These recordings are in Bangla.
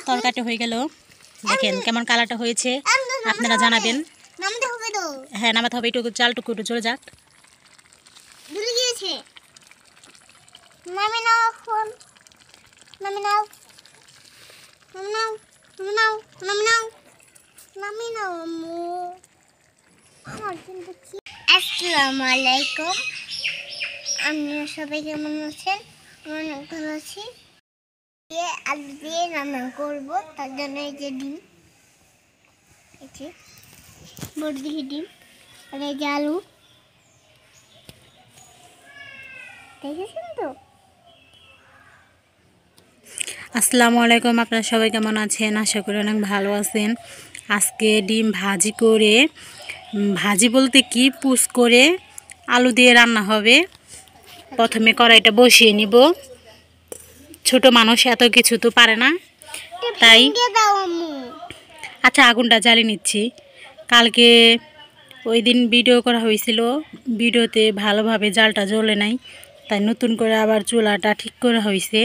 তরকারিটা হয়ে গেল। দেখেন কেমন কালারটা হয়েছে, আপনারা জানাবেন। হ্যাঁ, নামাতে হবে। একটু চালটুকু একটু চলে যাক। আসসালামু আলাইকুম। আপনারা সবাই কেমন আছেন? আমি অনেক ভালো আছি। আলু দিয়ে রান্না করবো, তার জন্য এই যে ডিম, এই যে বড় দিকে ডিম, আর এই যে আলু, দেখেছেন তো? আসসালামু আলাইকুম, আপনারা সবাই কেমন আছেন? আশা করি অনেক ভালো আছেন। আজকে ডিম ভাজি করে, ভাজি বলতে কি, পুষ করে আলু দিয়ে রান্না হবে। প্রথমে কড়াইটা বসিয়ে নিব। ছোট মানুষ এত কিছু তো পারে না, তাই আচ্ছা আগুনটা জ্বালিয়ে নিচ্ছি। কালকে ওই দিন ভিডিও করা হয়েছিল, ভিডিওতে ভালোভাবে জালটা জ্বলে নাই, তাই নতুন করে আবার চুলাটা ঠিক করা হয়েছে।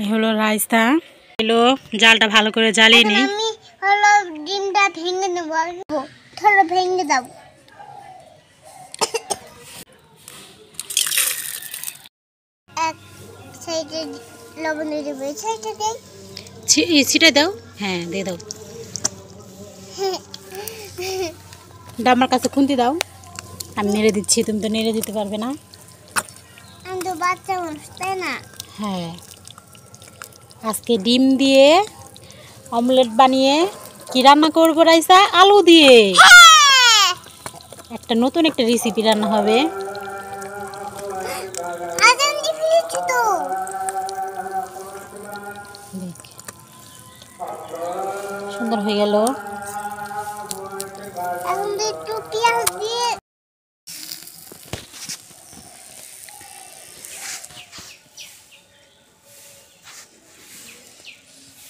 এই হলো রাইসটা, হলো জালটা ভালো করে জ্বালিয়ে নিই। আমি হলো ডিমটা ভেঙে নেব, ধরো ভেঙে দাও। এক সাইডে লবণ দিয়ে দেবো, এই সাইডে দেই, ছিটাই দাও। হ্যাঁ, দিয়ে দাও। আমার কাছে খুন্তি দাও, আমি নেড়ে দিচ্ছি। তুমি তো নেড়ে দিতে পারবে না। আমি তো বাচ্চা মানুষ, তাই না? হ্যাঁ, আজকে ডিম দিয়ে অমলেট বানিয়ে কি রান্না করবো রাইসা? আলু দিয়ে একটা নতুন একটা রেসিপি রান্না হবে। সুন্দর হয়ে গেল। এখন একটু পেঁয়াজ দিয়ে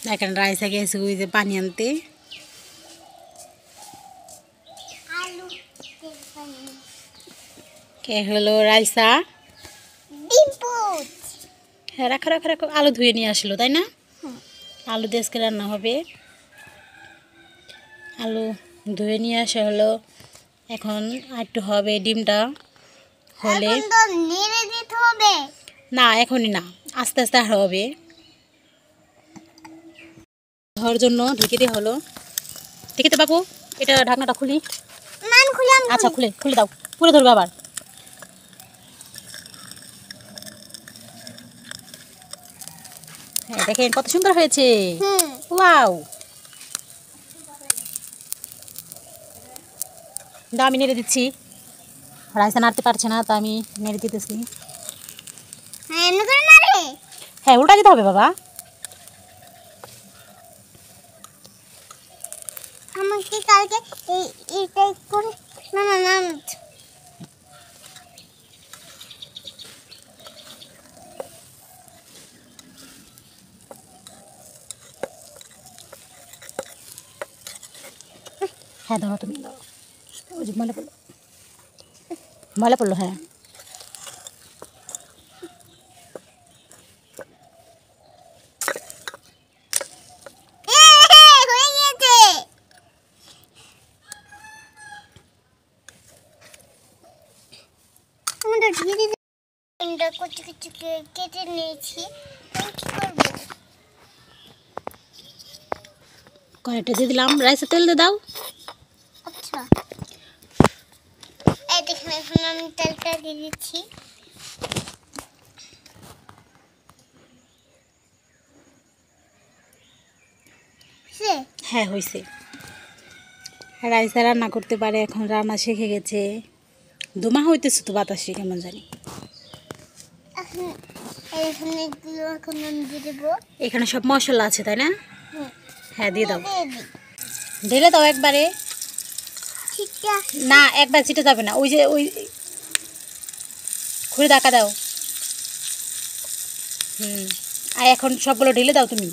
দেখেন রাইসা গেছে ওই যে পানি আনতে। আলু কে হলো রাইসা। ডিম পোচ। হ্যাঁ, রাখো রাখো রাখো। আলু ধুয়ে নিয়ে আসলো, তাই না? আলু দিয়ে আজকে রান্না হবে। আলু ধুয়ে নিয়ে আসা হলো। এখন একটু হবে ডিমটা হলে। এখন তো নেড়ে দিতে হবে। না, এখনই না, আস্তে আস্তে হবে। ধোয়ার জন্য ঢেকে দেওয়া হলো। ঢেকে দে বাবু, এটা ঢাকনাটা খুলি। মান খুলে আচ্ছা, খুলে খুলে দাও, পুরো ধরবে আবার। হ্যাঁ, দেখেন কত সুন্দর হয়েছে। ওয়াও, দাও, আমি নেড়ে দিচ্ছি। রাইসা নাড়তে পারছে না, তা আমি নেড়ে দিতেছি। হ্যাঁ, উল্টা দিতে হবে বাবা। আমাকে কালকে এইটাই করে না না না হ্যাঁ, ধরো তুমি, দাও। ওই যে ময়লা পড়লো, ময়লা পড়লো। হ্যাঁ, হয়ে গিয়েছে। আমাদের ধীরে ধীরে আমরা কুচি কুচি কেটে নিয়েছি। কি করবো? কড়াইটা দিয়ে দিলাম। রাইসে তেল দিয়ে দাও। আচ্ছা, এই দেখুন এখন আমি তেলটা দিয়ে দিচ্ছি। হ্যাঁ, হয়েছে। রাইসা রান্না করতে পারে, এখন রান্না শিখে গেছে। দুমা হইতেছে তো বাতাসে কেমন জানি। এখন এগুলো এখন আমি দিয়ে দেবো। এখানে সব মশলা আছে, তাই না? হ্যাঁ, দিয়ে দাও। দিয়ে দিই। ঢেলে দাও একবারে। ঠিকটা না, একবার ছিটে যাবে না। ওই যে ওই খুঁড়ে ধাক্কা দাও। আর এখন সবগুলো ঢেলে দাও তুমি।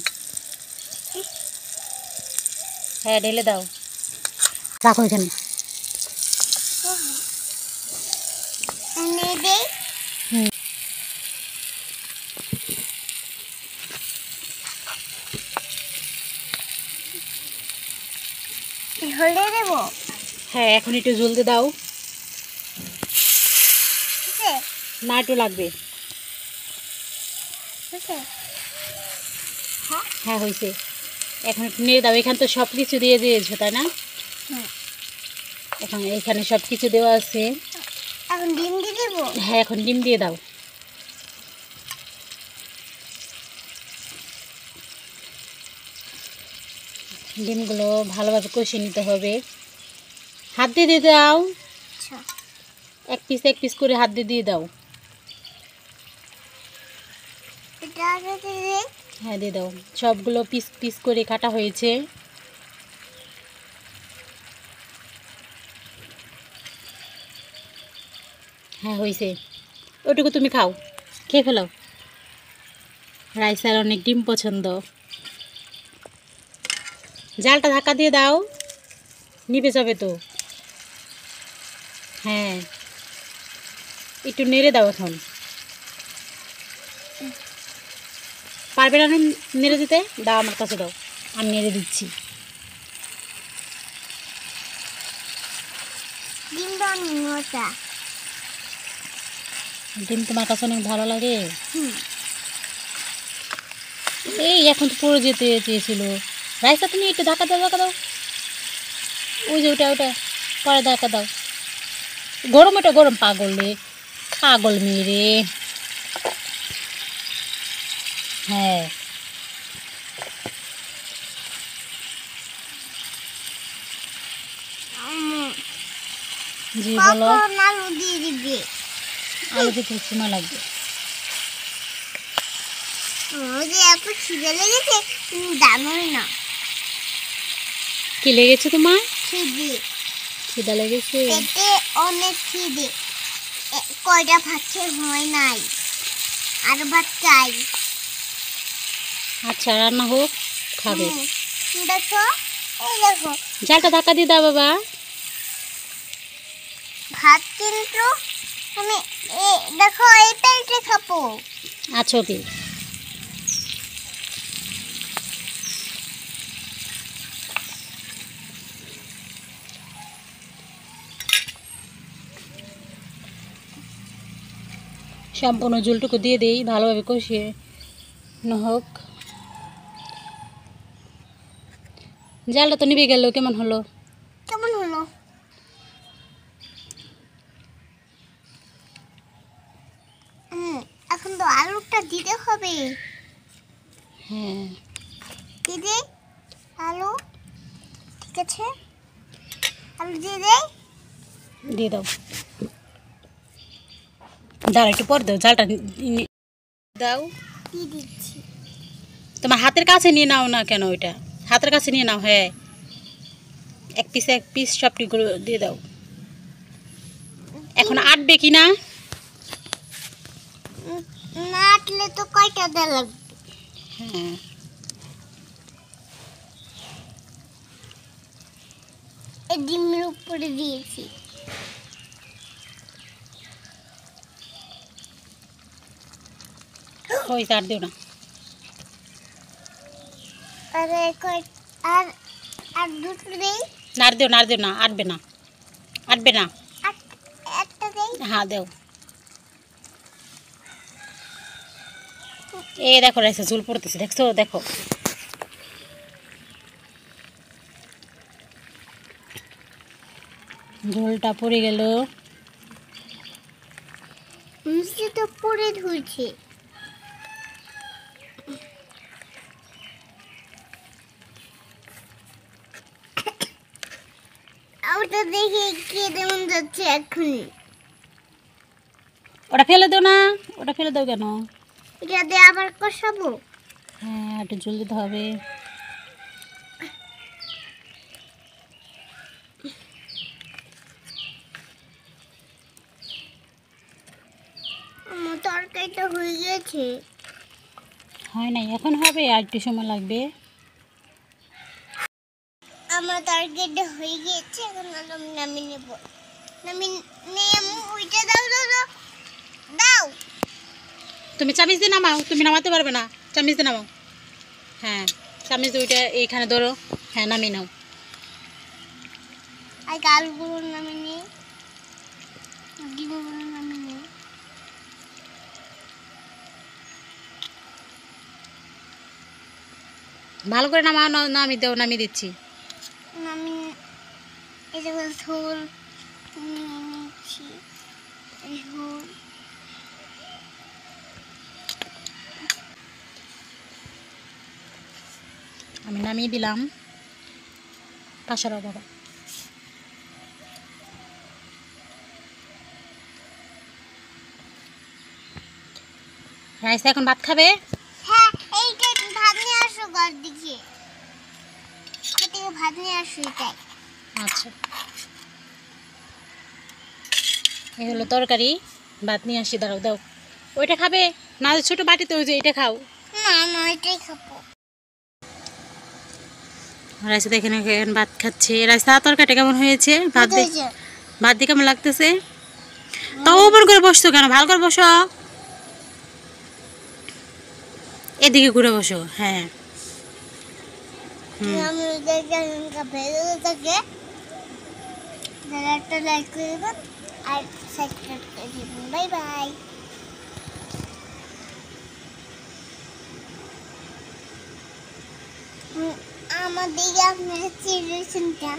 হ্যাঁ, ঢেলে দাও। রাখো এখানে। এনে দেই। ঝোলে দেবো। হ্যাঁ, এখন একটু জ্বলতে দাও। বুঝছে? না, একটু লাগবে। বুঝছে? হ্যাঁ। হ্যাঁ, হয়েছে। এখন একটু নেড়ে দাও। এখানে তো সব কিছু দিয়ে দিয়েছো, তাই না? হুম। এখন এখানে সব কিছু দেওয়া আছে। এখন ডিম দিয়ে দেবো। হ্যাঁ, এখন ডিম দিয়ে দাও। ডিমগুলো ভালোভাবে কষিয়ে নিতে হবে। হাত দিয়ে দিয়ে দাও। আচ্ছা। এক পিস করে হাত দিয়ে দিয়ে দাও। এটা আগে দিয়ে হ্যাঁ, দিয়ে দাও। সবগুলো পিস পিস করে কাটা হয়েছে। হ্যাঁ, হয়েছে। ওটুকু তুমি খাও, খেয়ে ফেলাও। রাইসার অনেক ডিম পছন্দ। জালটা ঢাকা দিয়ে দাও, নিভে যাবে তো। হ্যাঁ, একটু নেড়ে দাও। এখন পারবে না নেড়ে দিতে? দাও, আমার কাছে দাও, আমি নেড়ে দিচ্ছি। ডিমটা অনেক মজা। ডিম তোমার কাছে অনেক ভালো লাগে? হুম। এই এখন তো পড়ে যেতে চেয়েছিল। রাইসা, তুমি একটু ধাক্কা দাও, ধাক্কা দাও। ওই যে ওটা ওটা পরে ধাক্কা দাও। গরম, ওটা গরম। পাগল মেরে। হ্যাঁ, জি বলো। কখন আলু দিয়ে দিবে? আলু দিতে সময় লাগবে। ওই যে এত খিদে লেগেছে, তুমি জানোই না। কি লেগেছে তোমার? খিদে, খিদা লেগেছে? পেটে অনেক খিদে। কয়টা ভাত খেয়ে হয় নাই, আর ভাত চাই। আচ্ছা, রান্না হোক, খাবে। দেখো, এই দেখো জালটা ধাক্কা দিয়ে দাও বাবা। ভাত, কিন্তু আমি দেখো এই প্লেটে খাবো। আচ্ছা, ওকে। সম্পূর্ণ ঝোলটুকু দিয়ে দিই, ভালোভাবে কষিয়ে হোক। জালটা তো নিভে গেল, কেমন হলো? কেমন হলো? এখন তো আলুটা দিতে হবে। হ্যাঁ, দিদি, আলু, ঠিক আছে, আলু দিয়ে দেই। দিয়ে দাও। জাল একটু পর দাও, জালটা দাও। দিয়ে দিচ্ছি। তোমার হাতের কাছে নিয়ে নাও না কেন? ওইটা হাতের কাছে নিয়ে নাও। হ্যাঁ, এক পিস সবটিগুলো দিয়ে দাও। এখন আটবে কি না? না আটলে তো কয়টা দেওয়া লাগবে? হ্যাঁ, এই ডিমের উপরে দিয়েছি। হয়েছে, আর দিও না। আর আর আর দুটো দেই। না, আর দিও না, আর দিও না, আটবে না, আটবে না। আর একটা দেই। হ্যাঁ, দেও। এ দেখো, রাইসে ঝুল পড়তেছে, দেখছো? দেখো, ঝোলটা পড়ে গেল। নিচে তো পড়ে ধুইছে। ওটা দেখে কেঁদে মন যাচ্ছে এক্ষুনি। ওটা ফেলে দাও না, ওটা ফেলে দাও কেন? এটা দিয়ে আবার কষাবো। হ্যাঁ, একটু ঝোল দিতে হবে। আমার তরকারিটা হয়ে গেছে। হয় নাই, এখন হবে, আর একটু সময় লাগবে। আমার তরকারিটা হয়ে গিয়েছে, এখন আমি নামিয়ে নেব। নামিয়ে নিয়ে ওইটা দাও দাও দাও দাও। তুমি চামিচ দিয়ে নামাও, তুমি নামাতে পারবে না, চামিচ দিয়ে নামাও। হ্যাঁ, চামিচ দিয়ে ওইটা এইখানে ধরো। হ্যাঁ, নামিয়ে নাও। আগে আলুগুলো নামিয়ে নিই, ডিমগুলো নামিয়ে নিই। ভালো করে নামাও, নামিয়ে দাও, নামিয়ে দিচ্ছি। নামিয়ে এই যে ঝোল নিয়ে নিচ্ছি, এই ঝোল। আমি নামিয়ে দিলাম। পাশারাও বাবা। রাইসা এখন ভাত খাবে? হ্যাঁ, এইটা ভাত নিয়ে আসো ঘর দিকে, থেকে ভাত নিয়ে আসো এটাই। আচ্ছা, এই হলো তরকারি, ভাত নিয়ে আসি, দাঁড়াও দাও। ওইটা খাবে না? ছোট বাটিতে ওই যে এটা খাও। না না, এটাই খাবো। রাইসা দেখেন এখন ভাত খাচ্ছে। রাইসা তরকারিটা কেমন হয়েছে? ভাত দিয়ে, ভাত দিয়ে কেমন লাগতেছে? তাও ওপর করে বসতো কেন? ভালো করে বসো, এদিকে ঘুরে বসো। হ্যাঁ, আমি ভালো থাকে, যারা একটা লাইক করে দেবেন আর সাবস্ক্রাইব করে দেবেন। Bye bye. আমার দিকে আপনারা চিড়ে শুনতেন।